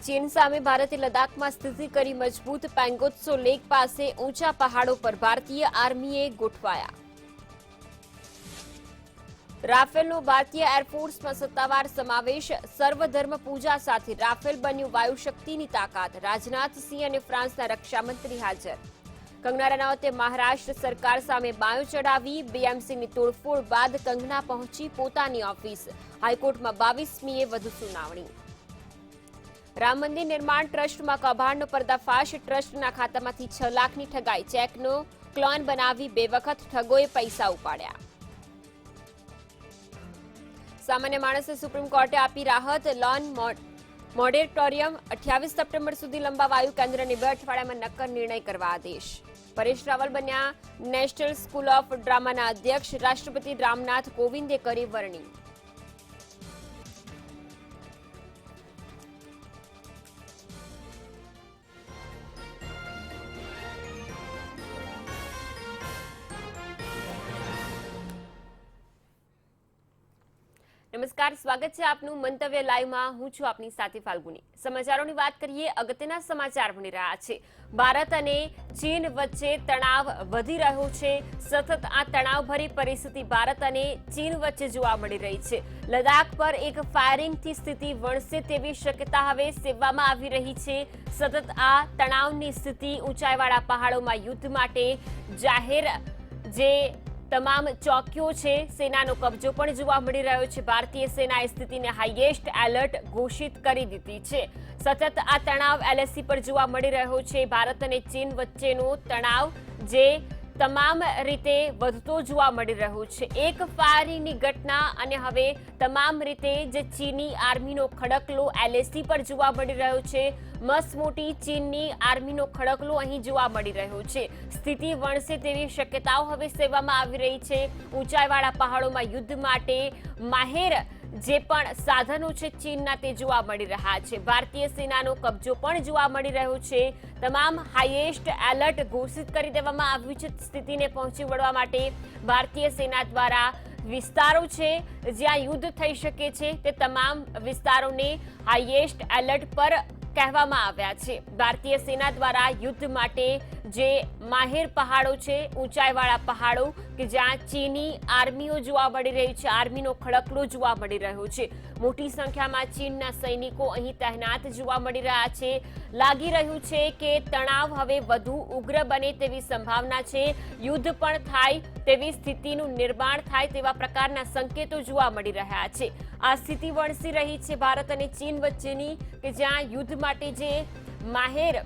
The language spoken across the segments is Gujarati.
ચીન સામે ભારતે લદ્દાખમાં સ્થિતિ કરી મજબૂત. પેંગોત્સો લેક પાસે ઊંચા પહાડો પર ભારતીય આર્મીએ ગોઠવાયા. રાફેલનો ભારતીય એરફોર્સમાં સત્તાવાર સમાવેશ. સર્વધર્મ પૂજા સાથે રાફેલ બન્યું વાયુશક્તિની તાકાત. રાજનાથસિંહ અને ફ્રાન્સના રક્ષામંત્રી હાજર. કંગના રનૌતે મહારાષ્ટ્ર સરકાર સામે બાયો ચડાવી. બીએમસીની તોડફોડ બાદ કંગના પહોંચી પોતાની ઓફિસ. હાઈકોર્ટમાં 22મીએ વધુ સુનાવણી. રામ મંદિર નિર્માણ ટ્રસ્ટમાં કૌભાંડનો પર્દાફાશ. ટ્રસ્ટના ખાતામાંથી 6 લાખની ઠગાઈ. ચેકનો ક્લોન બનાવી 2 વખત ઠગોએ પૈસા ઉપાડ્યા. સામાન્ય માણસે સુપ્રીમ કોર્ટે આપી રાહત. લોન મોરેટોરિયમ 28 સપ્ટેમ્બર સુધી લંબાવાયું. કેન્દ્રને 2 અઠવાડિયામાં નક્કર નિર્ણય કરવા આદેશ. પરેશ રાવલ બન્યા નેશનલ સ્કૂલ ઓફ ડ્રામાના અધ્યક્ષ. રાષ્ટ્રપતિ રામનાથ કોવિંદે કરી વરણી. નમસ્કાર, સ્વાગત છે આપનું મંતવ્ય લાઈવમાં. હું છું આપની સાથે ફાલ્ગુની. સમાચારોની વાત કરીએ. અગત્યના સમાચાર મળી રહ્યા છે. ભારત અને ચીન વચ્ચે તણાવ વધી રહ્યો છે. સતત આ તણાવભરી પરિસ્થિતિ ભારત અને ચીન વચ્ચે જોવા મળી રહી છે. લદ્દાખ પર એક ફાયરિંગથી સ્થિતિ વણસે તેવી શક્યતા હવે સેવવામાં આવી રહી છે. સતત આ તણાવની સ્થિતિ ઊંચાઈવાળા પહાડોમાં યુદ્ધ માટે જાહેર જે તમામ ચોકીઓ છે, સેનાનો કબજો પણ જોવા મળી રહ્યો છે. ભારતીય સેનાએ સ્થિતિને હાઈએસ્ટ એલર્ટ ઘોષિત કરી દીધી છે. સતત આ તણાવ એલએસી પર જોવા મળી રહ્યો છે. ભારત અને ચીન વચ્ચેનો તણાવ જે તમામ રીતે વધતો જોવા મળી રહ્યો છે. એક ફાયરિંગની ઘટના અને હવે તમામ રીતે જે ચીની આર્મીનો ખડકલો એલએસી પર જોવા મળી રહ્યો છે. મસમોટી ચીનની આર્મીનો ખડકલો અહીં જોવા મળી રહ્યો છે. સ્થિતિ વણસે તેવી શક્યતાઓ હવે સેવવામાં આવી રહી છે. ઊંચાઈવાળા પહાડોમાં યુદ્ધ માટે માહેર જે પણ સાધનો છે ચીનના, તે જોવા મળી રહ્યા છે. ભારતીય સેનાનો કબજો પણ જોવા મળી રહ્યો છે. તમામ હાઈએસ્ટ એલર્ટ ઘોષિત કરી દેવામાં આવ્યું છે. સ્થિતિને પહોંચી વળવા માટે ભારતીય સેના દ્વારા વિસ્તારો છે જ્યાં યુદ્ધ થઈ શકે છે તે તમામ વિસ્તારોને હાઈએસ્ટ એલર્ટ પર કહેવામાં આવ્યા છે. ભારતીય સેના દ્વારા યુદ્ધ માટે જે માહેર પહાડો છે, ઊંચાઈવાળા પહાડો કે જ્યાં ચીની આર્મીઓ જોવા મળી રહી છે, આર્મીનો ખડકલો જોવા મળી રહ્યો છે. મોટી સંખ્યામાં ચીનના સૈનિકો અહીં તહેનાત જોવા મળી રહ્યા છે. લાગી રહ્યું છે કે તણાવ હવે વધુ ઉગ્ર બને તેવી સંભાવના છે. યુદ્ધ પણ થાય તેવી સ્થિતિનું નિર્માણ થાય તેવા પ્રકારના સંકેતો જોવા મળી રહ્યા છે. આ સ્થિતિ વણસી રહી છે ભારત અને ચીન વચ્ચેની કે જ્યાં યુદ્ધ માટે જે માહેર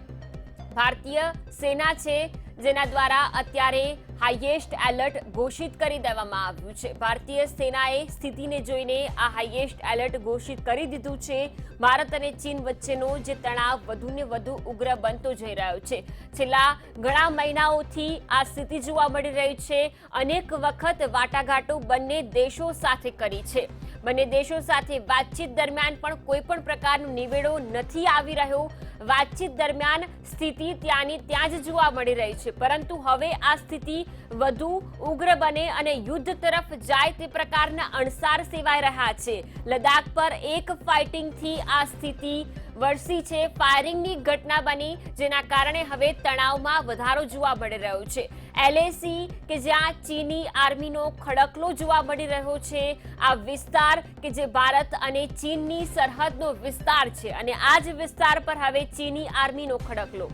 ભારતીય સેના છે જેના દ્વારા અત્યારે હાઈએસ્ટ એલર્ટ ઘોષિત કરી દેવામાં આવ્યું છે. ભારતીય સેનાએ સ્થિતિને જોઈને આ હાઈએસ્ટ એલર્ટ ઘોષિત કરી દીધું છે. ભારત અને ચીન વચ્ચેનો જે તણાવ વધુને વધુ ઉગ્ર બનતો જઈ રહ્યો છે. છેલ્લા ઘણા મહિનાઓથી આ સ્થિતિ જોવા મળી રહી છે. અનેક વખત વાટાઘાટો બંને દેશો સાથે કરી છે. બંને દેશો સાથે વાતચીત દરમિયાન પણ કોઈ પણ પ્રકારનો નિવેડો નથી આવી રહ્યો. વાતચીત દરમિયાન સ્થિતિ ત્યાંની ત્યાં જ જોવા મળી રહી છે. પરંતુ હવે આ સ્થિતિ વધુ ઉગ્ર બને અને યુદ્ધ તરફ જાય તે પ્રકારના અણસાર સેવાઈ રહ્યા છે. લદ્દાખ પર એક ફાઇટિંગથી આ સ્થિતિ વરસી છે. ફાયરિંગની ઘટના બની જેના કારણે હવે તણાવમાં વધારો જોવા મળી રહ્યો છે. એલએસી કે જ્યાં ચીની આર્મીનો ખડકલો જોવા મળી રહ્યો છે. આ વિસ્તાર કે જે ભારત અને ચીનની સરહદનો વિસ્તાર છે અને આ જ વિસ્તાર પર હવે ચીની આર્મીનો ખડકલો.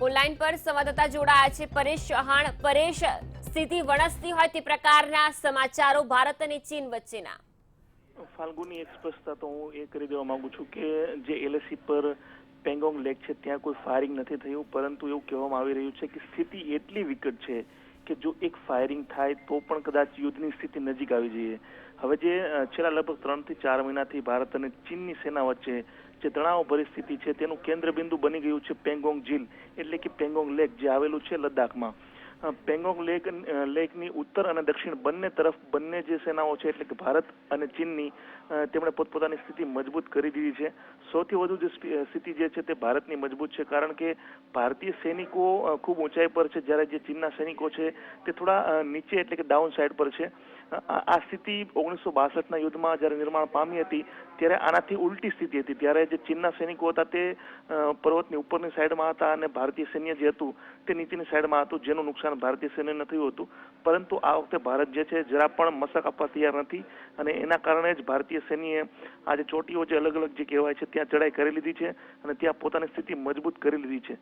ઓનલાઈન પર સંવાદદાતા જોડાયા છે પરેશ ચૌહાણ. પરેશ, સ્થિતિ વણસતી હોય તે પ્રકારના સમાચારો ભારત અને ચીન વચ્ચેના. ફાલ્ગુની એક્સપ્રેસતા તો હું એ કરી દેવા માંગુ છું કે જે એલએસી પર પેંગોંગ લેક છે ત્યાં કોઈ ફાયરિંગ નથી થયું, પરંતુ એવું કહેવામાં આવી રહ્યું છે કે સ્થિતિ એટલી વિકટ છે કે જો એક ફાયરિંગ થાય તો પણ કદાચ યુદ્ધની સ્થિતિ નજીક આવી જઈએ. હવે જે છેલ્લા લગભગ 3 થી 4 મહિનાથી ભારત અને ચીનની સેના વચ્ચે જે તણાવ પરિસ્થિતિ છે તેનું કેન્દ્રબિંદુ બની ગયું છે પેંગોંગ ઝીલ એટલે કે પેંગોંગ લેક જે આવેલું છે લદ્દાખમાં. પેંગોંગ લેકની ઉત્તર અને દક્ષિણ બંને તરફ બંને જે સેનાઓ છે એટલે કે ભારત અને ચીનની તેમણે પોતપોતાની સ્થિતિ મજબૂત કરી દીધી છે. સૌથી વધુ જે સ્થિતિ જે છે તે ભારતની મજબૂત છે, કારણ કે ભારતીય સૈનિકો ખૂબ ઊંચાઈ પર છે, જ્યારે જે ચીનના સૈનિકો છે તે થોડા નીચે એટલે કે ડાઉન સાઈડ પર છે. આ સ્થિતિ 1962ના યુદ્ધમાં જ્યારે નિર્માણ પામી હતી ત્યારે આનાથી ઉલટી સ્થિતિ હતી. ત્યારે જે ચીનના સૈનિકો હતા તે પર્વતની ઉપરની સાઈડમાં હતા અને ભારતીય સૈન્ય જે હતું તે નીચેની સાઈડમાં હતું, જેનું નુકસાન ભારતીય સૈન્યને થયું હતું. પરંતુ આ વખતે ભારત જે છે જરા પણ મશક આપવા તૈયાર નથી અને એના કારણે જ ભારતીય સૈન્યએ આ જે ચોટીઓ જે અલગ અલગ જે કહેવાય છે ત્યાં ચડાઈ કરી લીધી છે અને ત્યાં પોતાની સ્થિતિ મજબૂત કરી લીધી છે.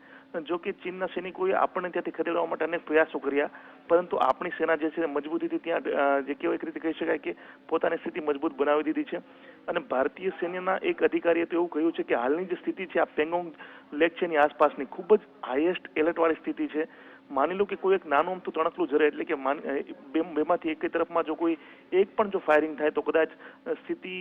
જો કે ચીનના સૈનિકોએ આપણને ત્યાંથી ખદેડવા માટે અનેક પ્રયાસો કર્યા, પરંતુ આપણી સેના જે છે મજબૂતીથી ત્યાં જે કેવાય એક રીતે કહી શકાય કે પોતાની સ્થિતિ મજબૂત બનાવી દીધી છે. અને ભારતીય સૈન્યના એક અધિકારીએ તો એવું કહ્યું છે કે હાલની જે સ્થિતિ છે આ પેંગોંગ લેક છે એની આસપાસની ખૂબ જ હાઈએસ્ટ એલર્ટ વાળી સ્થિતિ છે. માની લો કે કોઈ એક નાનું અમથું તણખલું જરે એટલે કે બેમાંથી એક તરફમાં જો કોઈ એક પણ જો ફાયરિંગ થાય તો કદાચ સ્થિતિ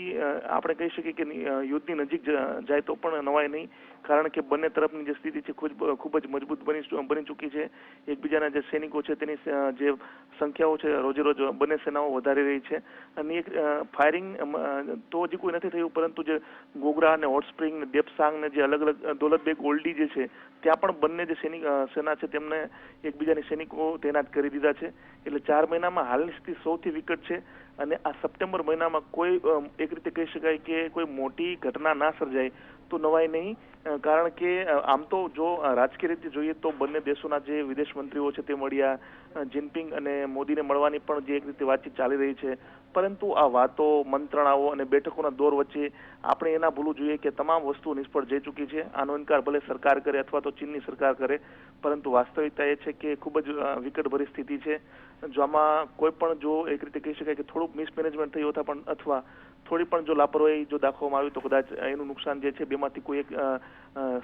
આપણે કહી શકીએ કે યુદ્ધની નજીક જાય તો પણ નવાય નહીં, કારણ કે બંને તરફની જે સ્થિતિ છે ખૂબ જ મજબૂત બની ચૂકી છે. એકબીજાના જે સૈનિકો છે તેની જે સંખ્યાઓ છે રોજે રોજ બંને સેનાઓ વધારી રહી છે અને એક ફાયરિંગ તો હજી કોઈ નથી થયું, પરંતુ જે ગોગરા અને હોટ સ્પ્રિંગ ને દેપસાંગ ને જે અલગ અલગ દૌલતબેગ ઓલ્ડી જે છે ત્યાં પણ બંને જે સેના છે તેમને એકબીજાની સૈનિકો તૈનાત કરી દીધા છે. એટલે 4 મહિનામાં હાલની સ્થિતિ સૌથી વિકટ છે અને આ સપ્ટેમ્બર મહિનામાં કોઈ એક રીતે કહી શકાય કે કોઈ મોટી ઘટના ના સર્જાય તો નવાય નહીં, કારણ કે આમ તો જો રાજકીય રીતે જોઈએ તો બંને દેશોના જે વિદેશ મંત્રીઓ છે તે મળ્યા, જિનપિંગ અને મોદીને મળવાની પણ જે એક રીતે વાતચીત ચાલી રહી છે, પરંતુ આ વાતો, મંત્રણાઓ અને બેઠકોના દોર વચ્ચે આપણે એના ભૂલવું જોઈએ કે તમામ વસ્તુઓ નિષ્ફળ જઈ ચૂકી છે. આનો ઇનકાર ભલે સરકાર કરે અથવા તો ચીનની સરકાર કરે, પરંતુ વાસ્તવિકતા એ છે કે ખૂબ જ વિકટભરી સ્થિતિ છે. જો આમાં કોઈ પણ જો એક રીતે કહી શકાય કે થોડુંક મિસમેનેજમેન્ટ થયું હતા પણ અથવા થોડી પણ જો લાપરવાહી જો દાખવવામાં આવી તો કદાચ એનું નુકસાન જે છે બેમાંથી કોઈ એક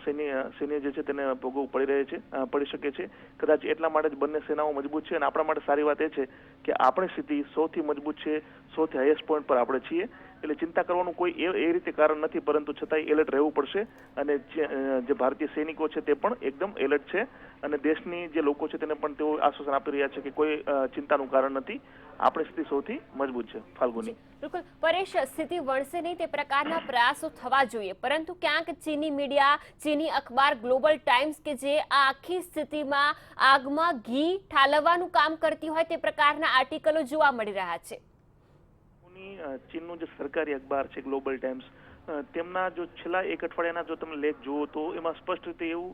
સૈન્ય જે છે તેને ભોગવવું પડી શકે છે. કદાચ એટલા માટે જ બંને સેનાઓ મજબૂત છે અને આપણા માટે સારી વાત એ છે કે આપણી સ્થિતિ સૌથી મજબૂત છે, સૌથી હાઈએસ્ટ પોઈન્ટ પર આપણે છીએ. એટલે ચિંતા કરવાનું કોઈ એ રીતે કારણ નથી, પરંતુ છતાંય એલર્ટ રહેવું પડશે અને જે ભારતીય સૈનિકો છે તે પણ એકદમ એલર્ટ છે અને દેશની જે લોકો છે તેને પણ તેઓ આશ્વાસન આપી રહ્યા છે કે કોઈ ચિંતાનું કારણ નથી, આપણી સ્થિતિ સૌથી મજબૂત છે. ફાલ્ગુની, બિલકુલ પરેશ, સ્થિતિ વણસે નહીં તે પ્રકારના પ્રયાસો થવા જોઈએ, પરંતુ ક્યાંક ચીની મીડિયા, ચીની અખબાર ગ્લોબલ ટાઈમ્સ કે જે આ આખી સ્થિતિમાં આગમાં ઘી ઠાલવવાનું કામ કરતી હોય તે પ્રકારના આર્ટિકલો જોવા મળી રહ્યા છે. ચીનનું જે સરકારી અખબાર છે ગ્લોબલ ટાઈમ્સ, તેમના જો છેલ્લા એક અઠવાડિયાના જો તમે લેખ જુઓ તો એમાં સ્પષ્ટ રીતે એવું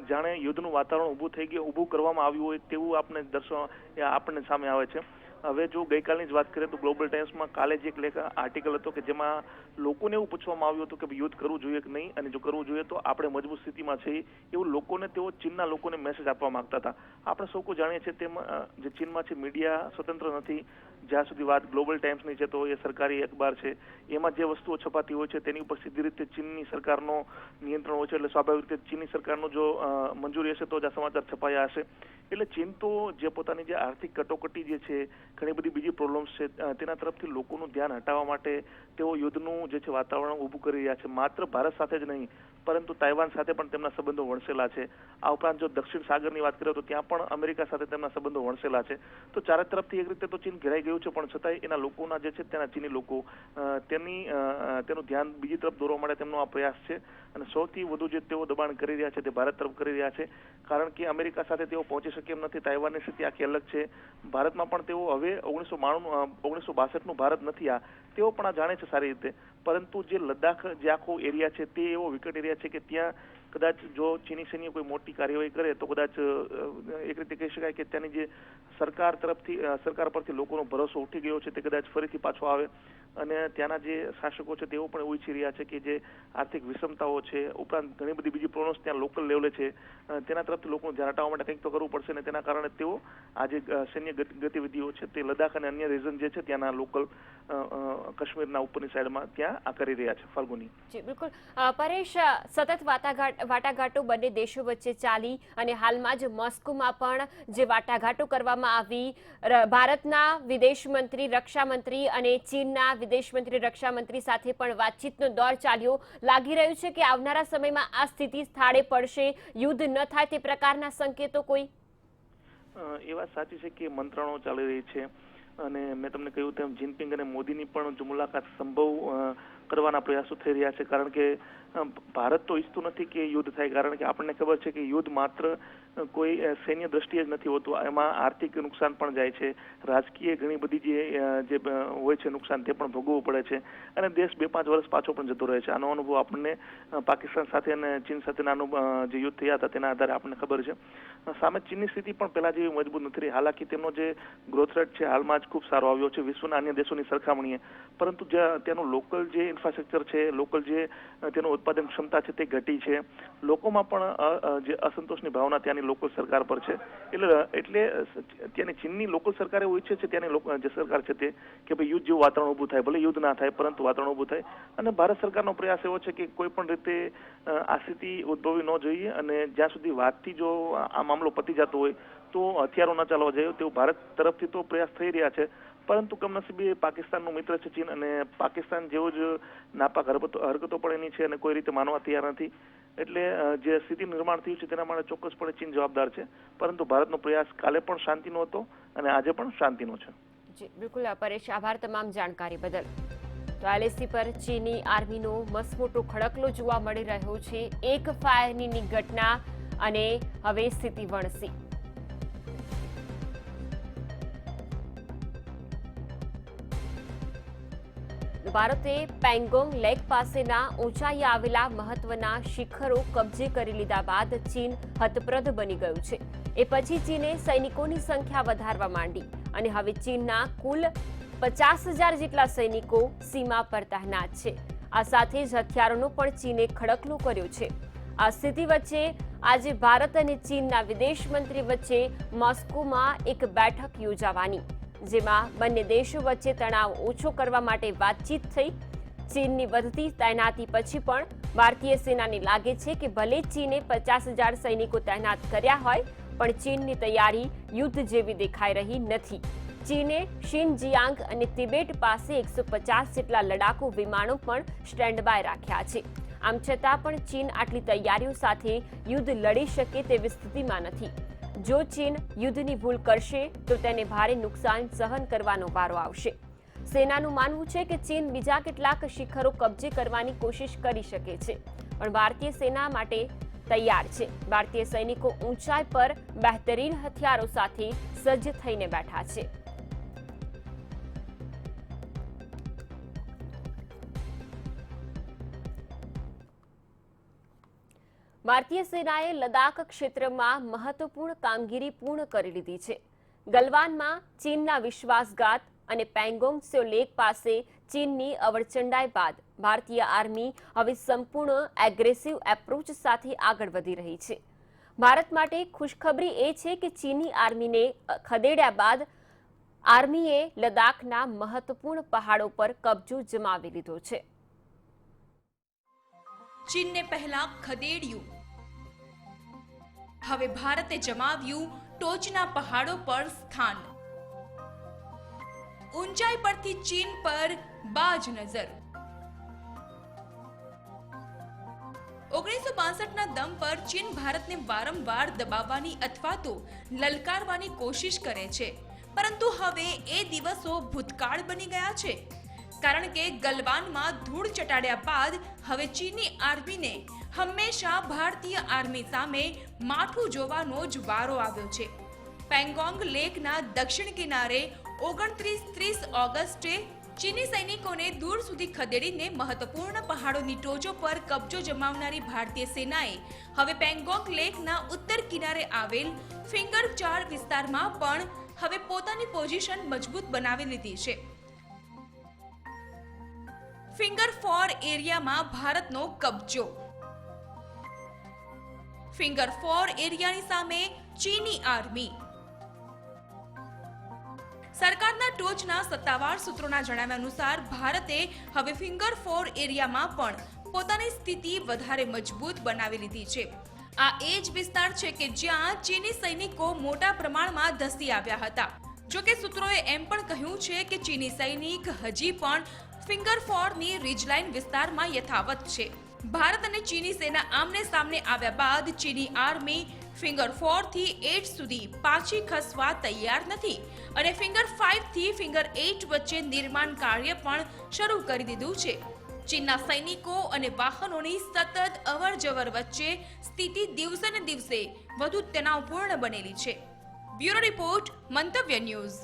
જાણે યુદ્ધનું વાતાવરણ ઊભું કરવામાં આવ્યું હોય તેવું આપણને સામે આવે છે. હવે જો ગઈકાલની જ વાત કરીએ તો ગ્લોબલ ટાઈમ્સમાં કાલે જ એક લેખ આર્ટિકલ હતો કે જેમાં લોકોને એવું પૂછવામાં આવ્યું હતું કે યુદ્ધ કરવું જોઈએ કે નહીં, અને જો કરવું જોઈએ તો આપણે મજબૂત સ્થિતિમાં છીએ એવું લોકોને તેઓ ચીનના લોકોને મેસેજ આપવા માંગતા હતા. આપણે સૌ કોઈ જાણીએ છીએ તેમ જે ચીનમાં છે મીડિયા સ્વતંત્ર નથી. જ્યાં સુધી વાત ગ્લોબલ ટાઈમ્સની છે તો એ સરકારી અખબાર છે, એમાં જે વસ્તુઓ છપાતી હોય છે તેની ઉપર સીધી રીતે ચીનની સરકારનો નિયંત્રણ હોય છે. એટલે સ્વાભાવિક રીતે ચીનની સરકારનો જો મંજૂરી હશે તો જ આ સમાચાર છપાયા હશે. એટલે ચીન તો જે પોતાની જે આર્થિક કટોકટી જે છે, ઘણી બધી બીજી પ્રોબ્લેમ્સ છે, તેના તરફથી લોકોનું ધ્યાન હટાવવા માટે તેઓ યુદ્ધનું જે છે વાતાવરણ ઊભું કરી રહ્યા છે. માત્ર ભારત સાથે જ નહીં, પરંતુ તાઇવાન સાથે પણ તેમના સંબંધો વણસેલા છે. આ ઉપરાંત જો દક્ષિણ સાગરની વાત કરીએ તો ત્યાં પણ અમેરિકા સાથે તેમના સંબંધો વણસેલા છે. તો ચારે તરફથી એક રીતે તો ચીન ઘેરાઈ ગયું છે, પણ છતાંય એના લોકોના જે છે તેના ચીની લોકો તેનું ધ્યાન બીજી તરફ દોરવા માટે તેમનો આ પ્રયાસ છે. અને સૌથી વધુ જે તેઓ દબાણ કરી રહ્યા છે તે ભારત તરફ કરી રહ્યા છે, કારણ કે અમેરિકા સાથે તેઓ પહોંચી શકે એમ નથી. તાઇવાનની સ્થિતિ આખી અલગ છે. ભારતમાં પણ તેઓ હવે 1962નું ભારત નથી આ, તેઓ પણ આ જાણે છે સારી રીતે. પરંતુ જે લદ્દાખ જે આખો એરિયા છે તે એવો વિકટ એરિયા છે કે ત્યાં કદાચ જો ચીની સૈન્ય કોઈ મોટી કાર્યવાહી કરે તો કદાચ એક રીતે કહી શકાય કે ત્યાંની જે સરકાર પરથી લોકોનો ભરોસો ઉઠી ગયો છે તે કદાચ ફરીથી પાછો આવે અને ત્યાંના જે શાસકો છે તેઓ પણ એવું ઈચ્છી રહ્યા છે કે જે આર્થિક વિષમતાઓ છે, ઉપરાંત ઘણી બધી બીજી પ્રોબ્લેમ્સ ત્યાં લોકલ લેવલે છે, તેના તરફથી લોકોનું ધ્યાન હટાવવા માટે કંઈક તો કરવું પડશે ને તેના કારણે તેઓ આ જે સૈન્ય ગતિવિધિઓ છે તે લદ્દાખ અને અન્ય રીઝન જે છે ત્યાંના લોકલ કાશ્મીરના ઉપરની સાઈડમાં ત્યાં આ કરી રહ્યા છે. ફાલ્ગુની, જી બિલકુલ. પરેશ, સતત વાટાઘાટો બંને દેશો વચ્ચે ચાલી અને હાલમાં જ મોસ્કોમાં પણ જે વાટાઘાટો કરવામાં આવી, ભારતના વિદેશ મંત્રી, રક્ષા મંત્રી અને ચીનના વિદેશ મંત્રી, રક્ષા મંત્રી સાથે પણ વાતચીતનો દોર ચાલ્યો. લાગી રહ્યું છે કે આવનારા સમયમાં આ સ્થિતિ થાળે પડશે, યુદ્ધ ન થાય તે પ્રકારના સંકેતો કોઈ? એ વાત સાચી છે કે મંત્રણો ચાલી રહી છે અને મેં તમને કહ્યું તેમ જિનપિંગ અને મોદીની પણ જો મુલાકાત સંભવ કરવાના પ્રયાસો થઈ રહ્યા છે, કારણ કે ભારત તો ઈચ્છતું નથી કે યુદ્ધ થાય, કારણ કે આપણને ખબર છે કે યુદ્ધ માત્ર કોઈ સૈન્ય દ્રષ્ટિએ જ નથી હોતું, એમાં આર્થિક નુકસાન પણ જાય છે, રાજકીય ઘણી બધી જે હોય છે નુકસાન તે પણ ભોગવવું પડે છે અને દેશ 2-5 વર્ષ પાછો પણ જતો રહે છે. આનો અનુભવ આપણને પાકિસ્તાન સાથે અને ચીન સાથેના જે યુદ્ધ થયા હતા તેના આધારે આપણને ખબર છે. સામે ચીનની સ્થિતિ પણ પહેલા જેવી મજબૂત નથી રહી. હાલાકી તેમનો જે ગ્રોથ રેટ છે હાલમાં જ ખૂબ સારો આવ્યો છે વિશ્વના અન્ય દેશોની સરખામણીએ, પરંતુ તેનું લોકલ જે ઇન્ફ્રાસ્ટ્રક્ચર છે, લોકલ જે તેનું ઉત્પાદન ક્ષમતા છે તે ઘટી છે. લોકોમાં પણ જે અસંતોષની ભાવના ત્યાંની લોકલ સરકાર પર છે. એટલે ત્યાંની ચીનની લોકલ સરકાર એવું ઈચ્છે છે ત્યાંની જે સરકાર છે તે કે ભાઈ યુદ્ધ જેવું વાતાવરણ ઊભું થાય, ભલે યુદ્ધ ના થાય પરંતુ વાતાવરણ ઊભું થાય. અને ભારત સરકારનો પ્રયાસ એવો છે કે કોઈ પણ રીતે આ સ્થિતિ ઉદ્ભવવી ન જોઈએ અને જ્યાં સુધી વાતથી જો આ મામલો પતી જતો હોય તો હથિયારો ન ચાલવા જોઈએ તેવું ભારત તરફથી તો પ્રયાસ થઈ રહ્યા છે. પરંતુ કમનસીબે પાકિસ્તાનનું મિત્ર છે ચીન અને પાકિસ્તાન જેવો જ નાપાક હરકતો પણ એની છે અને કોઈ રીતે માનવા તૈયાર નથી. એટલે જે સ્થિતિ નિર્માણ થયું છે તેના માટે ચોક્કસપણે ચીન જવાબદાર છે, પરંતુ ભારતનો પ્રયાસ કાલે પણ શાંતિનો હતો અને આજે પણ શાંતિનો છે. જી બિલકુલ પરેશ, આભાર તમામ જાણકારી બદલ. તો LAC પર ચીની આર્મીનો મસમોટો ખડકલો જોવા મળી રહ્યો છે. એક ફાયરની ઘટના અને હવે સ્થિતિ વણસી. ભારતે પેંગોંગ લેક પાસેના ઊંચાઈએ આવેલા મહત્વના શિખરો કબજે કરી લીધા બાદ ચીન હતપ્રદ બની ગયું છે. એ પછી ચીને સૈનિકોની સંખ્યા વધારવા માંડી અને હવે ચીનના કુલ 50,000 જેટલા સૈનિકો સીમા પર તહેનાત છે. આ સાથે જ હથિયારોનો પણ ચીને ખડકલો કર્યો છે. આ સ્થિતિ વચ્ચે આજે ભારત અને ચીનના વિદેશ મંત્રી વચ્ચે મોસ્કોમાં એક બેઠક યોજાવાની, જેમાં બંને દેશો વચ્ચે તણાવ ઓછો કરવા માટે વાતચીત થઈ. ચીનની વધતી તૈનાતી પછી પણ ભારતીય સેનાને લાગે છે કે ભલે ચીને 50,000 સૈનિકો તૈનાત કર્યા હોય પણ ચીનની તૈયારી યુદ્ધ જેવી દેખાઈ રહી નથી. ચીને શિનજિયાંગ અને તિબેટ પાસે 150 જેટલા લડાકુ વિમાનો પણ સ્ટેન્ડ બાય રાખ્યા છે. આમ છતાં પણ ચીન આટલી તૈયારીઓ સાથે યુદ્ધ લડી શકે તેવી સ્થિતિમાં નથી. જો ચીન યુદ્ધની ભૂલ કરશે તો તેને ભારે નુકસાન સહન કરવાનો વારો આવશે. સેનાનું માનવું છે કે ચીન બીજા કેટલાક શિખરો કબજે કરવાની કોશિશ કરી શકે છે, પણ ભારતીય સેના માટે તૈયાર છે. ભારતીય સૈનિકો ઊંચાઈ પર બહેતરીન હથિયારો સાથે સજ્જ થઈને બેઠા છે. ભારતીય સેનાએ લદાખ ક્ષેત્રમાં મહત્વપૂર્ણ કામગીરી પૂર્ણ કરી લીધી છે. ગલવાનમાં ચીનના વિશ્વાસઘાત અને પેંગોંગ ત્સો લેક પાસે ચીનની અવરચંડાઈ બાદ ભારતીય આર્મી હવે સંપૂર્ણ એગ્રેસિવ એપ્રોચ સાથે આગળ વધી રહી છે. ભારત માટે ખુશખબરી એ છે કે ચીની આર્મીને ખદેડ્યા બાદ આર્મીએ લદાખના મહત્વપૂર્ણ પહાડો પર કબજો જમાવી લીધો છે. ચીનને પહેલા ખદેડ્યું, હવે ભારતે જમાવ્યું ટોચના પહાડો પર સ્થાન. ઊંચાઈ પરથી ચીન પર બાજ નજર. 1962ના દમ પર ચીન ભારતને વારંવાર દબાવવાની અથવા તો લલકારવાની કોશિશ કરે છે, પરંતુ હવે એ દિવસો ભૂતકાળ બની ગયા છે. કારણ કે ગલવાનમાં ધૂળ ચટાડ્યા બાદ હવે ચીની આર્મીને હંમેશા ભારતીય આર્મી સામે માથું જોવાનો જ વારો આવ્યો છે. પેંગોંગ લેકના દક્ષિણ કિનારે 29-30 ઓગસ્ટે ચીની સૈનિકોને દૂર સુધી ખદેડીને મહત્વપૂર્ણ પહાડોની ટોચો પર કબજો જમાવનારી ભારતીય સેનાએ હવે પેંગોંગ લેકના ઉત્તર કિનારે આવેલ ફિંગર 4 વિસ્તારમાં પણ હવે પોતાની પોઝિશન મજબૂત બનાવી લીધી છે. ફિંગર 4 એરિયામાં ભારતનો કબજો. ફિંગર 4 એરિયાની સામે ચીની આર્મી. સરકારના ટોચના સત્તાવાર સૂત્રોના જણાવ્યા અનુસાર ભારતે હવે ફિંગર 4 એરિયામાં પણ પોતાની સ્થિતિ વધારે મજબૂત બનાવી લીધી છે. આ એ જ વિસ્તાર છે કે જ્યાં ચીની સૈનિકો મોટા પ્રમાણમાં ધસી આવ્યા હતા. જોકે સૂત્રોએ એમ પણ કહ્યું છે કે ચીની સૈનિક હજી પણ ફિંગર 4ની રીજલાઇન વિસ્તારમાં યથાવત છે. ભારત અને ચીની સેના આમને સામને આવ્યા બાદ ચીની આર્મી ફિંગર 4 થી 8 સુધી પાછી ખસવા તૈયાર નથી અને ફિંગર 5 થી ફિંગર 8 વચ્ચે નિર્માણ કાર્ય પણ શરૂ કરી દીધું છે. ચીનના સૈનિકો અને વાહનોની સતત અવરજવર વચ્ચે સ્થિતિ દિવસે ને દિવસે વધુ તણાવપૂર્ણ બનેલી છે. બ્યુરો રિપોર્ટ, મંતવ્ય ન્યૂઝ.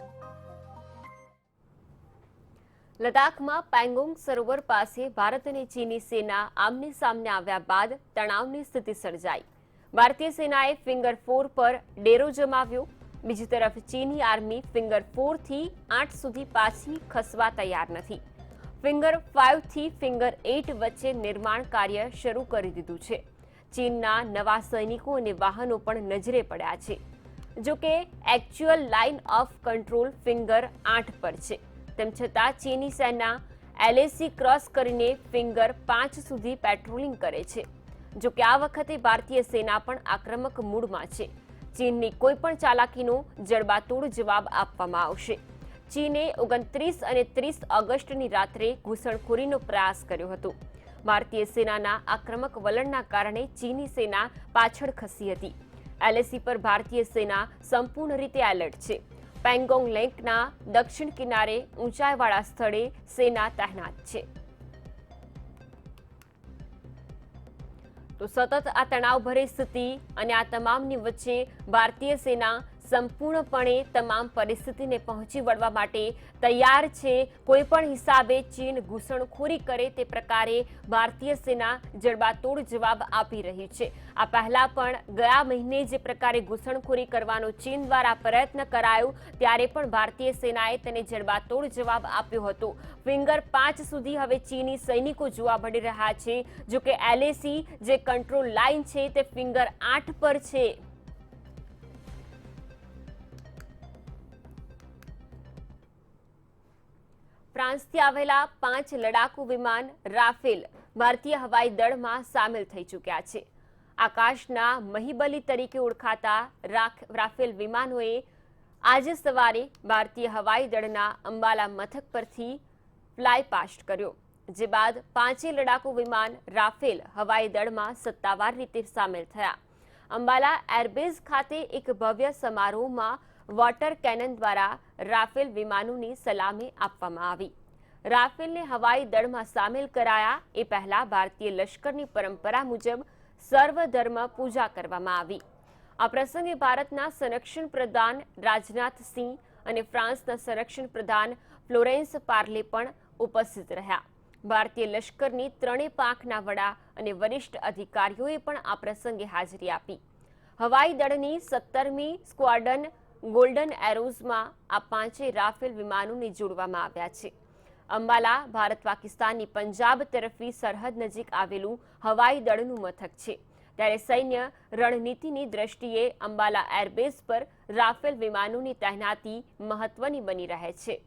લદ્દાખમાં પેંગોંગ સરોવર પાસે ભારત અને ચીની સેના આમને સામને આવ્યા બાદ તણાવની સ્થિતિ સર્જાઈ. ભારતીય સેનાએ ફિંગર 4 પર ડેરો જમાવ્યો. બીજી તરફ ચીની આર્મી ફિંગર 4 થી 8 સુધી પાછી ખસવા તૈયાર નથી. ફિંગર 5 થી ફિંગર 8 વચ્ચે નિર્માણ કાર્ય શરૂ કરી દીધું છે. ચીનના નવા સૈનિકો અને વાહનો પણ નજરે પડ્યા છે. જો કે actual line of control finger 8 પર છે. તેમ છતાં ચીની સેના LAC ક્રોસ કરીને ફિંગર 5 સુધી પેટ્રોલિંગ કરે છે. જો કે આ વખતે ભારતીય સેના પણ આક્રમક મૂડમાં છે. ચીનની કોઈ પણ ચાલાકીનો જડબાતોડ જવાબ આપવામાં આવશે. ચીને 29 અને 30 ઓગસ્ટની રાત્રે ઘૂસણખોરીનો પ્રયાસ કર્યો હતો. ભારતીય સેનાના આક્રમક વલણના કારણે ચીની સેના પાછળ ખસી હતી. LAC પર ભારતીય સેના સંપૂર્ણ રીતે એલર્ટ છે. પેંગોંગ લેકના દક્ષિણ કિનારે ઊંચાઈવાળા સ્થળે સેના તહેનાત છે. તો સતત આ તણાવભરી સ્થિતિ અને આ તમામની વચ્ચે ભારતીય સેના સંપૂર્ણપણે તમામ પરિસ્થિતિને પહોંચી વળવા માટે તૈયાર છે. કોઈ પણ હિસાબે ચીન ઘૂસણખોરી કરે તે પ્રકારે ભારતીય સેના જડબાતોડ જવાબ આપી રહી છે. આ પહેલા પણ ગયા મહિને જે પ્રકારે ઘૂસણખોરી કરવાનો ચીન દ્વારા પ્રયત્ન કરાયો ત્યારે પણ ભારતીય સેનાએ તેને જડબાતોડ જવાબ આપ્યો હતો. ફિંગર 5 સુધી હવે ચીની સૈનિકો જોવા મળી રહ્યા છે. જો કે LAC જે કંટ્રોલ લાઇન છે તે ફિંગર 8 પર છે. ફ્રાન્સથી આવેલા 5 લડાકુ વિમાન રાફેલ ભારતીય હવાઈ દળમાં સામેલ થઈ ચૂક્યા છે. આકાશના મહીબલી તરીકે ઓળખાતા રાફેલ વિમાનોએ આજે સવારે ભારતીય હવાઈ દળના અંબાલા મથક પરથી ફ્લાય પાસ્ટ કર્યો. જે બાદ 5 લડાકુ વિમાન રાફેલ હવાઈ દળમાં સત્તાવાર રીતે સામેલ થયા. અંબાલા એરબેઝ ખાતે એક ભવ્ય સમારોહમાં વોટર કેનન દ્વારા રાફેલ વિમાનોની સલામી આપવામાં આવી. રાફેલને હવાઈ દળમાં સામેલ કરાયા એ પહેલા ભારતીય લશ્કરની પરંપરા મુજબ સર્વધર્મ પૂજા કરવામાં આવી. આ પ્રસંગે ભારતના સંરક્ષણ પ્રધાન રાજનાથસિંહ અને ફ્રાન્સના સંરક્ષણ પ્રધાન ફ્લોરેન્સ પાર્લે પણ ઉપસ્થિત રહ્યા. ભારતીય લશ્કરની ત્રણેય પાંખના વડા અને વરિષ્ઠ અધિકારીઓએ પણ આ પ્રસંગે હાજરી આપી. હવાઈ દળની 17મી સ્ક્વોડ્રન ગોલ્ડન એરોઝમાં આ 5 રાફેલ વિમાનોને જોડવામાં આવ્યા છે. અંબાલા ભારત પાકિસ્તાનની પંજાબ તરફી સરહદ નજીક આવેલું હવાઈ દળનું મથક છે. ત્યારે સૈન્ય રણનીતિની દ્રષ્ટિએ અંબાલા એરબેઝ પર રાફેલ વિમાનોની તહેનાતી મહત્વની બની રહે છે.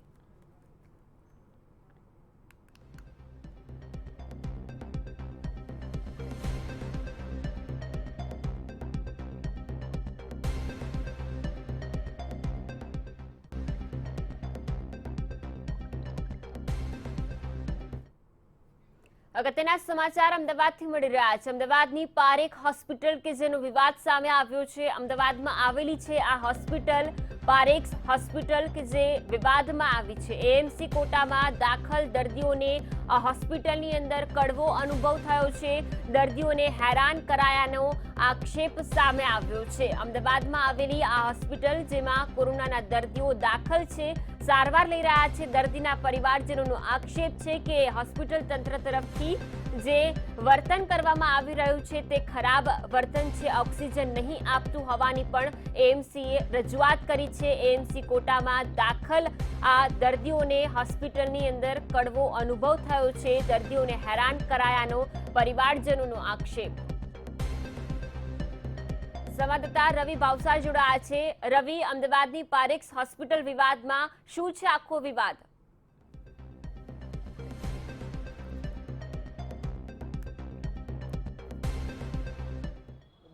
અગત્યના સમાચાર અમદાવાદથી મળી રહ્યા છે. અમદાવાદની પારેખ હોસ્પિટલ કે જેનો વિવાદ સામે આવ્યો છે. અમદાવાદમાં આવેલી છે આ હોસ્પિટલ પારેખ હોસ્પિટલ કે જે વિવાદમાં આવી છે. AMC કોટામાં દાખલ દર્દીઓને આ હોસ્પિટલની અંદર કડવો અનુભવ થયો છે. દર્દીઓને હેરાન કરાયાનો આક્ષેપ સામે આવ્યો છે. અમદાવાદમાં આવેલી આ હોસ્પિટલ જેમાં કોરોનાના દર્દીઓ દાખલ છે, સારવાર લઈ રહ્યા છે. દર્દીના પરિવારજનોનો આક્ષેપ છે કે હોસ્પિટલ તંત્ર તરફથી જે વર્તન કરવામાં આવી રહ્યું છે તે ખરાબ વર્તન છે. ઓક્સિજન નહીં આપતું હોવાની પણ AMCએ રજૂઆત કરી છે. AMC કોટામાં દાખલ આ દર્દીઓને હોસ્પિટલની અંદર કડવો અનુભવ થયો છે. દર્દીઓને હેરાન કરાયાનો પરિવારજનોનો આક્ષેપ. સંવાદદાતા રવિ ભાવસાર જોડાયા છે. રવિ, અમદાવાદની પારેખ હોસ્પિટલ વિવાદમાં શું છે આખો વિવાદ?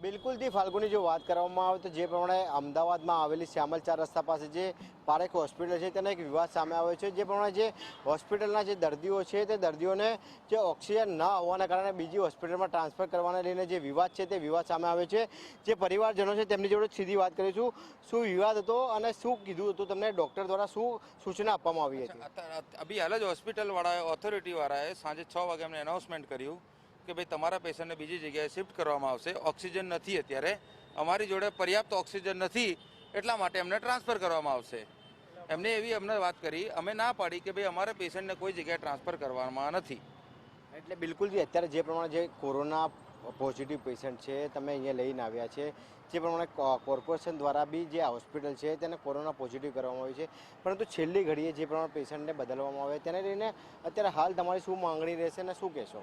બિલકુલથી ફાલ્ગુની જો વાત કરવામાં આવે તો જે પ્રમાણે અમદાવાદમાં આવેલી શ્યામલ 4 રસ્તા પાસે જે પારેખ હોસ્પિટલ છે તેનો એક વિવાદ સામે આવ્યો છે. જે પ્રમાણે જે હોસ્પિટલના જે દર્દીઓ છે તે દર્દીઓને જે ઓક્સિજન ન હોવાના કારણે બીજી હોસ્પિટલમાં ટ્રાન્સફર કરવાને લઈને જે વિવાદ છે તે વિવાદ સામે આવ્યો છે. જે પરિવારજનો છે તેમની જોડે સીધી વાત કરીશું. શું વિવાદ હતો અને શું કીધું હતું તમને ડોક્ટર દ્વારા, શું સૂચના આપવામાં આવી હતી? અભી હાલ જ હોસ્પિટલ વાળા ઓથોરિટી વાળાએ સાંજે 6 વાગે અમને એનાઉન્સમેન્ટ કર્યું કે ભાઈ તમારા પેશન્ટને બીજી જગ્યાએ શિફ્ટ કરવામાં આવશે. ઓક્સિજન નથી અત્યારે અમારી જોડે પર્યાપ્ત ઓક્સિજન નથી, એટલા માટે એમને ટ્રાન્સફર કરવામાં આવશે. એમને એવી અમને વાત કરી, અમે ના પાડી કે ભાઈ અમારે પેશન્ટને કોઈ જગ્યાએ ટ્રાન્સફર કરવામાં નથી. એટલે બિલકુલથી અત્યારે જે પ્રમાણે જે કોરોના પોઝિટિવ પેશન્ટ છે તમે અહીંયા લઈને આવ્યા છે, જે પ્રમાણે કોર્પોરેશન દ્વારા બી જે હોસ્પિટલ છે તેને કોરોના પોઝિટિવ કરવામાં આવી છે, પરંતુ છેલ્લી ઘડીએ જે પ્રમાણે પેશન્ટને બદલવામાં આવે તેને લઈને અત્યારે હાલ તમારી શું માંગણી રહેશે અને શું કહેશો?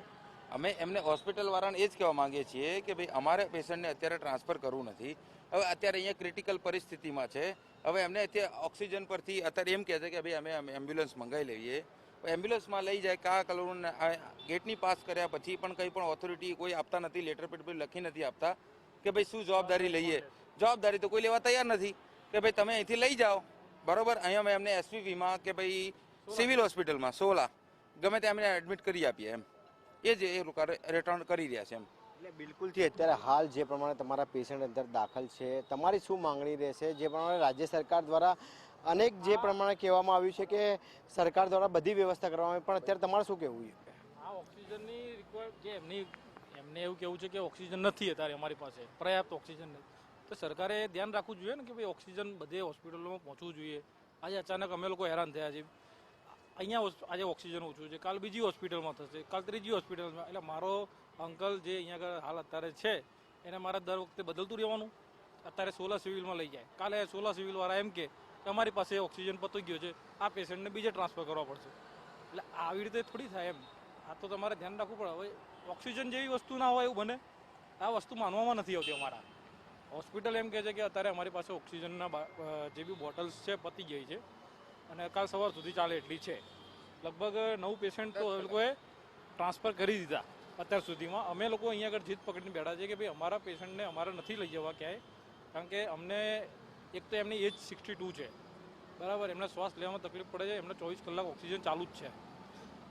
અમે એમને હોસ્પિટલવાળાને એ જ કહેવા માંગીએ છીએ કે ભાઈ અમારે પેશન્ટને અત્યારે ટ્રાન્સફર કરવું નથી. હવે અત્યારે અહીંયા ક્રિટિકલ પરિસ્થિતિમાં છે. હવે એમને અત્યારે ઓક્સિજન પરથી અત્યારે એમ કહે છે કે ભાઈ અમે એમ્બ્યુલન્સ મંગાવી લઈએ. એમ્બ્યુલન્સમાં લઈ જાય કા કલર ગેટની પાસ કર્યા પછી પણ કંઈ પણ ઓથોરિટી કોઈ આપતા નથી, લેટર પેડ પર લખી નથી આપતા કે ભાઈ શું જવાબદારી લઈએ. જવાબદારી તો કોઈ લેવા તૈયાર નથી કે ભાઈ તમે અહીંથી લઈ જાઓ, બરોબર. અહીંયા અમે એમને એસવીવીમાં કે ભાઈ સિવિલ હોસ્પિટલમાં 16 ગમે ત્યાં અમને એડમિટ કરી આપીએ, એમ એ જ એ લોકો રિટર્ન કરી રહ્યા છે. એમ એટલે બિલકુલથી અત્યારે હાલ જે પ્રમાણે તમારા પેશન્ટ અંદર દાખલ છે, તમારી શું માંગણી રહેશે? જે પ્રમાણે રાજ્ય સરકાર દ્વારા અનેક જે પ્રમાણે કહેવામાં આવ્યું છે કે સરકાર દ્વારા બધી વ્યવસ્થા કરવામાં આવી, પણ અત્યારે તમારે શું કહેવું છે? આ ઓક્સિજનની રિક્વાયર જે એમને એવું કહેવું છે કે ઓક્સિજન નથી અત્યારે અમારી પાસે, પર્યાપ્ત ઓક્સિજન નથી. તો સરકારે ધ્યાન રાખવું જોઈએ ને કે ભાઈ ઓક્સિજન બધે હોસ્પિટલોમાં પહોંચવું જોઈએ. આજે અચાનક અમે લોકો હેરાન થયા છે. અહીંયા આજે ઓક્સિજન ઓછું છે, કાલ બીજી હોસ્પિટલમાં થશે, કાલ ત્રીજી હોસ્પિટલમાં. એટલે મારો અંકલ જે અહીંયા આગળ હાલ અત્યારે છે એને મારે દર વખતે બદલતું રહેવાનું. અત્યારે 16 સિવિલમાં લઈ જાય, કાલે 16 સિવિલવાળા એમ કે અમારી પાસે ઓક્સિજન પતી ગયો છે, આ પેશન્ટને બીજે ટ્રાન્સફર કરવા પડશે. એટલે આવી રીતે થોડી થાય એમ. આ તો તમારે ધ્યાન રાખવું પડે. હવે ઓક્સિજન જેવી વસ્તુ ના હોય એવું બને, આ વસ્તુ માનવામાં નથી આવતી. અમારા હોસ્પિટલ એમ કહે છે કે અત્યારે અમારી પાસે ઓક્સિજનના જે બી બોટલ્સ છે પતી ગઈ છે અને કાલ સવાર સુધી ચાલે એટલી છે. લગભગ 9 પેશન્ટ તો એ લોકોએ ટ્રાન્સફર કરી દીધા અત્યાર સુધીમાં. અમે લોકો અહીંયા આગળ જીત પકડીને બેઠા છે કે ભાઈ અમારા પેશન્ટને અમારે નથી લઈ જવા ક્યાંય, કારણ કે અમને એક તો એમની એજ 62 છે, બરાબર. એમને શ્વાસ લેવામાં તકલીફ પડે છે, એમને 24 કલાક ઓક્સિજન ચાલુ જ છે.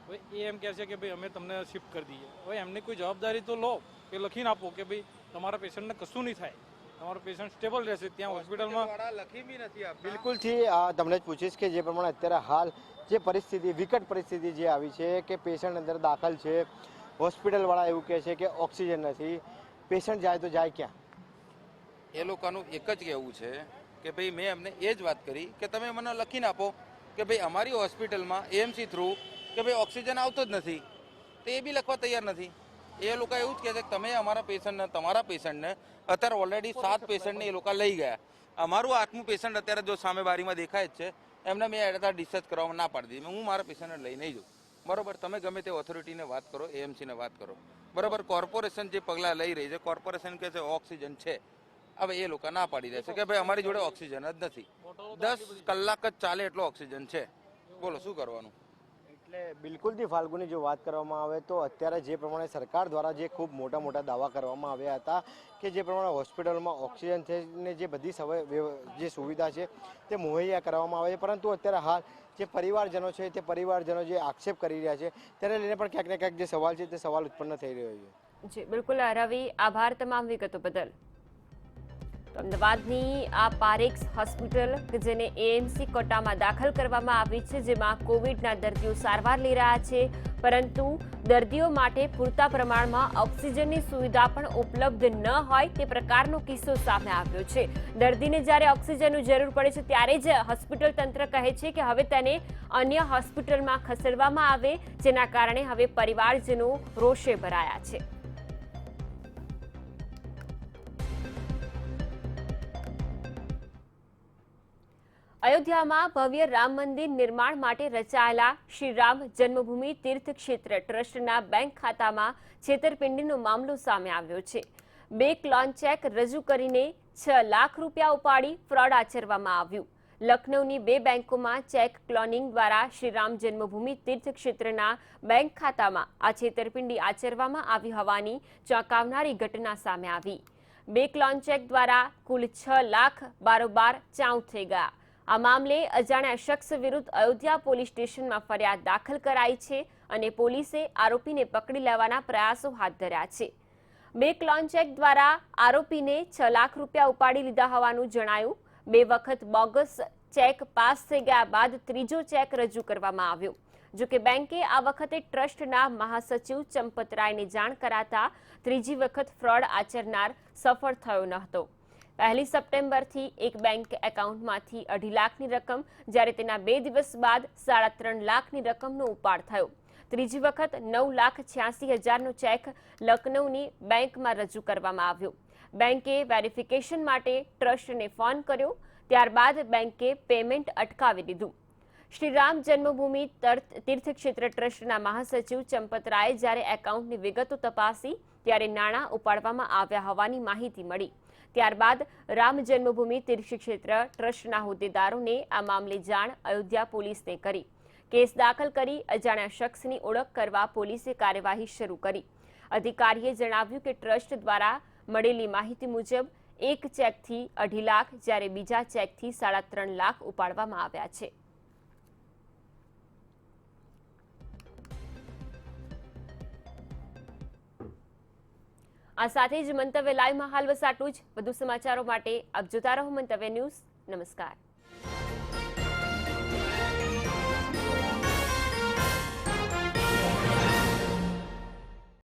હવે એ એમ કહે છે કે ભાઈ અમે તમને શિફ્ટ કરી દઈએ. હવે એમની કોઈ જવાબદારી તો લો, કે લખીને આપો કે ભાઈ તમારા પેશન્ટને કશું નહીં થાય, તમારો પેશન્ટ સ્ટેબલ રહેશે ત્યાં હોસ્પિટલમાં. લખી બી નથી આપતા. બિલકુલથી તમને જ પૂછીશ કે જે પ્રમાણે અત્યારે હાલ જે પરિસ્થિતિ, વિકટ પરિસ્થિતિ જે આવી છે કે પેશન્ટ અંદર દાખલ છે, હોસ્પિટલવાળા એવું કહે છે કે ઓક્સિજન નથી, પેશન્ટ જાય તો જાય ક્યાં? એ લોકોનું એક જ કહેવું છે કે ભાઈ મેં એમને એ જ વાત કરી કે તમે મને લખીને આપો કે ભાઈ અમારી હોસ્પિટલમાં એએમસી થ્રુ કે ભાઈ ઓક્સિજન આવતો જ નથી. તો એ બી લખવા તૈયાર નથી. એ લોકો એવું જ કહે છે કે તમે અમારા પેશન્ટને, તમારા પેશન્ટને અત્યારે ઓલરેડી 7 પેશન્ટને એ લોકો લઈ ગયા. અમારું 8મું પેશન્ટ અત્યારે જો સામે બારીમાં દેખાય જ છે, એમને મેં અત્યારે ડિસ્ચાર્જ કરવામાં ના પાડી દીધી. હું મારા પેશન્ટને લઈ નહીં જાઉં, બરોબર. તમે ગમે તે ઓથોરિટીને વાત કરો, એએમસીને વાત કરો, બરોબર. કોર્પોરેશન જે પગલાં લઈ રહી છે, કોર્પોરેશન કહે છે ઓક્સિજન છે. હવે એ લોકો ના પાડી દેશે કે ભાઈ અમારી જોડે ઓક્સિજન જ નથી. 10 કલાક જ ચાલે એટલો ઓક્સિજન છે. બોલો શું કરવાનું? એટલે બિલકુલથી ફાલ્ગુની જો વાત કરવામાં આવે તો અત્યારે જે પ્રમાણે સરકાર દ્વારા જે ખૂબ મોટા મોટા દાવા કરવામાં આવ્યા હતા કે જે પ્રમાણે હોસ્પિટલમાં ઓક્સિજન છે ને જે બધી જે સુવિધા છે તે મુહૈયા કરવામાં આવે છે, પરંતુ અત્યારે હાલ જે પરિવારજનો છે તે પરિવારજનો જે આક્ષેપ કરી રહ્યા છે તેને લઈને પણ ક્યાંક ને ક્યાંક જે સવાલ છે તે સવાલ ઉત્પન્ન થઈ રહ્યો છે. જી બિલકુલ રવિ, આભાર તમામ વિગતો બદલ. તો અમદાવાદની આ પારેખ હોસ્પિટલ કે જેને એએમસી કોટામાં દાખલ કરવામાં આવી છે, જેમાં કોવિડના દર્દીઓ સારવાર લઈ રહ્યા છે, પરંતુ દર્દીઓ માટે પૂરતા પ્રમાણમાં ઓક્સિજનની સુવિધા પણ ઉપલબ્ધ ન હોય તે પ્રકારનો કિસ્સો સામે આવ્યો છે. દર્દીને જ્યારે ઓક્સિજનની જરૂર પડે છે ત્યારે જ હોસ્પિટલ તંત્ર કહે છે કે હવે તેને અન્ય હોસ્પિટલમાં ખસેડવામાં આવે, જેના કારણે હવે પરિવારજનો રોષે ભરાયા છે. અયોધ્યામાં ભવ્ય રામ મંદિર નિર્માણ માટે રચાયેલા શ્રી રામ જન્મભૂમિ તીર્થ ક્ષેત્ર ટ્રસ્ટના બેંક ખાતામાં છેતરપિંડીનો મામલો સામે આવ્યો છે. 2 ક્લોન ચેક રજૂ કરીને 6 લાખ રૂપિયા ઉપાડી ફ્રોડ આચરવામાં આવ્યું. લખનૌની 2 બેંકોમાં ચેક ક્લોનિંગ દ્વારા શ્રી રામ જન્મભૂમિ તીર્થ ક્ષેત્રના બેંક ખાતામાં આ છેતરપિંડી આચરવામાં આવી હોવાની ચોંકાવનારી ઘટના સામે આવી. 2 ક્લોન ચેક દ્વારા કુલ 6 લાખ બારોબાર ચાઉં થઈ ગયા. આ મામલે અજાણ્યા શખ્સ વિરુદ્ધ અયોધ્યા પોલીસ સ્ટેશનમાં ફરિયાદ દાખલ કરાઈ છે અને પોલીસે આરોપીને પકડી લેવાના પ્રયાસો હાથ ધર્યા છે. 2 ક્લોન ચેક દ્વારા આરોપીને 6 લાખ રૂપિયા ઉપાડી લીધા હોવાનું જણાયું. 2 વખત બોગસ ચેક પાસ થઈ ગયા બાદ ત્રીજો ચેક રજૂ કરવામાં આવ્યો. જોકે બેંકે આ વખતે ટ્રસ્ટના મહાસચિવ ચંપતરાયને જાણ કરાતા ત્રીજી વખત ફ્રોડ આચરનાર સફળ થયો ન હતો. 1 સપ્ટેમ્બરથી એક બેંક એકાઉન્ટમાંથી 2.5 લાખની રકમ, જ્યારે તેના 2 દિવસ બાદ 3.5 લાખની રકમનો ઉપાડ થયો. ત્રીજી વખત 9,86,000નો ચેક લખનૌની બેંકમાં રજૂ કરવામાં આવ્યો. બેંકે વેરિફિકેશન માટે ટ્રસ્ટને ફોન કર્યો, ત્યારબાદ બેંકે પેમેન્ટ અટકાવી દીધું. શ્રી રામ જન્મભૂમિ તીર્થક્ષેત્ર ટ્રસ્ટના મહાસચિવ ચંપતરાયે જ્યારે એકાઉન્ટની વિગતો તપાસી ત્યારે નાણાં ઉપાડવામાં આવ્યા હોવાની માહિતી મળી. ત્યારબાદ રામ જન્મભૂમિ તીર્થક્ષેત્ર ટ્રસ્ટના હોદ્દેદારોને આ મામલે જાણ અયોધ્યા પોલીસને કરી. કેસ દાખલ કરી અજાણ્યા શખ્સની ઓળખ કરવા પોલીસે કાર્યવાહી શરૂ કરી. અધિકારીએ જણાવ્યું કે ટ્રસ્ટ દ્વારા મળેલી માહિતી મુજબ એક ચેકથી 2.5 લાખ જ્યારે બીજા ચેકથી 3.5 લાખ ઉપાડવામાં આવ્યા છે. આ સાથે જ મંતવ્ય લાઈવમાં હાલ બસ આટલું જ. વધુ સમાચારો માટે આપ જોતા રહો મંતવ્ય ન્યૂઝ. નમસ્કાર.